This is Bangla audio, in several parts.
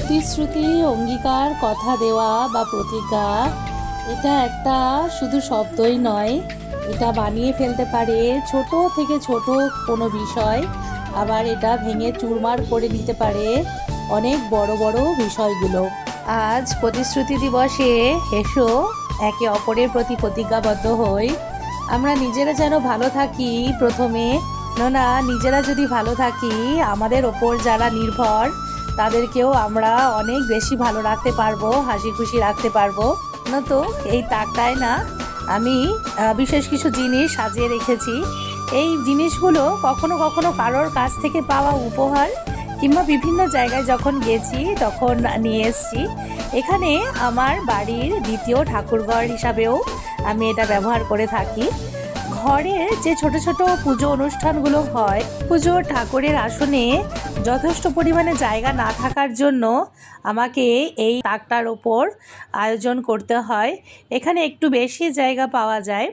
প্রতিশ্রুতি, অঙ্গীকার, কথা দেওয়া বা প্রতিজ্ঞা এটা একটা শুধু শব্দই নয়, এটা বানিয়ে ফেলতে পারে ছোট থেকে ছোট কোনো বিষয়, আবার এটা ভেঙে চুরমার করে দিতে পারে অনেক বড় বড় বিষয়গুলো। আজ প্রতিশ্রুতি দিবসে এসো একে অপরের প্রতি প্রতিজ্ঞাবদ্ধ হই। আমরা নিজেরা যেন ভালো থাকি প্রথমে, না নিজেরা যদি ভালো থাকি আমাদের ওপর যারা নির্ভর তাদেরকেও আমরা অনেক বেশি ভালো রাখতে পারবো, হাসি খুশি রাখতে পারবো। না তো এই তাকটায় না আমি বিশেষ কিছু জিনিস সাজিয়ে রেখেছি। এই জিনিসগুলো কখনো কখনো কারোর কাছ থেকে পাওয়া উপহার কিংবা বিভিন্ন জায়গায় যখন গেছি তখন নিয়ে এসেছি। এখানে আমার বাড়ির দ্বিতীয় ঠাকুরঘর হিসাবেও আমি এটা ব্যবহার করে থাকি। ঘরের যে ছোট ছোট পুজো অনুষ্ঠানগুলো হয়, পুজোর ঠাকুরের আসনে যথেষ্ট পরিমাণে জায়গা না থাকার জন্য আমাকে এই তাকটার ওপর আয়োজন করতে হয়। এখানে একটু বেশি জায়গা পাওয়া যায়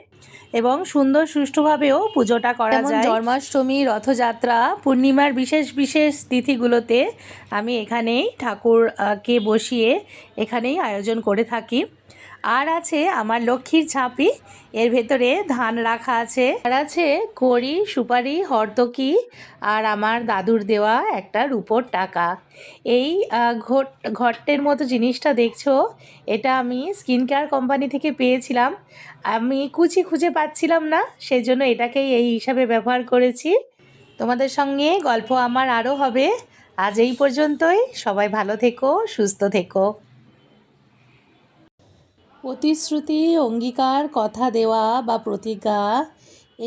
এবং সুন্দর সুষ্ঠুভাবেও পুজোটা করা যায়। জন্মাষ্টমী, রথযাত্রা, পূর্ণিমার বিশেষ বিশেষ তিথিগুলোতে আমি এখানেই ঠাকুরকে বসিয়ে এখানেই আয়োজন করে থাকি। আর আছে আমার লক্ষ্মীর ঝাঁপি, এর ভেতরে ধান রাখা আছে, আর আছে কড়ি, সুপারি, হরতকি আর আমার দাদুর দেওয়া একটা রূপোর টাকা। এই ঘটের মতো জিনিসটা দেখছো, এটা আমি স্কিন কেয়ার কোম্পানি থেকে পেয়েছিলাম। আমি কুচি খুঁজে পাচ্ছিলাম না, সেই জন্য এটাকেই এই হিসাবে ব্যবহার করেছি। তোমাদের সঙ্গে গল্প আমার আরও হবে। আজ এই পর্যন্তই। সবাই ভালো থেকো, সুস্থ থেকো। প্রতিশ্রুতি, অঙ্গীকার, কথা দেওয়া বা প্রতিজ্ঞা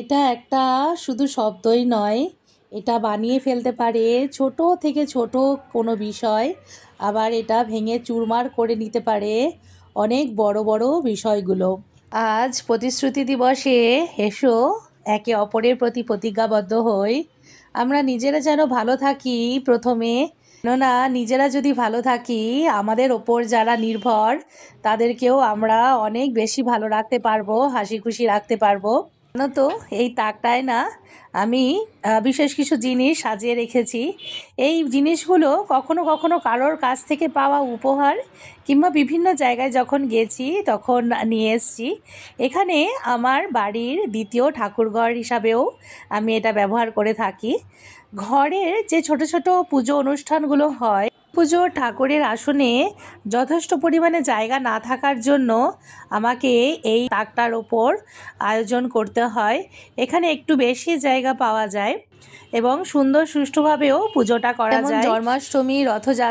এটা একটা শুধু শব্দই নয়, এটা বানিয়ে ফেলতে পারে ছোট থেকে ছোট কোনো বিষয়, আবার এটা ভেঙে চুরমার করে নিতে পারে অনেক বড় বড় বিষয়গুলো। আজ প্রতিশ্রুতি দিবসে এসো একে অপরের প্রতি প্রতিজ্ঞাবদ্ধ হই। আমরা নিজেরা যেন ভালো থাকি প্রথমে, না নিজেরা যদি ভালো থাকি আমাদের ওপর যারা নির্ভর তাদেরকেও আমরা অনেক বেশি ভালো রাখতে পারবো, হাসি খুশি রাখতে পারবো। না তো এই তাকটায় না আমি বিশেষ কিছু জিনিস সাজিয়ে রেখেছি। এই জিনিসগুলো কখনো কখনো কারোর কাছ থেকে পাওয়া উপহার কিংবা বিভিন্ন জায়গায় যখন গেছি তখন নিয়ে এসেছি। এখানে আমার বাড়ির দ্বিতীয় ঠাকুরঘর হিসাবেও আমি এটা ব্যবহার করে থাকি। ঘরের যে ছোট ছোট পুজো অনুষ্ঠানগুলো হয়, পুজোর ঠাকুরের আসনে যথেষ্ট পরিমাণে জায়গা না থাকার জন্য আমাকে এই তাকটার ওপর আয়োজন করতে হয়। এখানে একটু বেশি জায়গা পাওয়া যায় এবং সুন্দর সুষ্ঠুভাবেও পুজোটা করা যায়। জন্মাষ্টমী, রথযাত্রা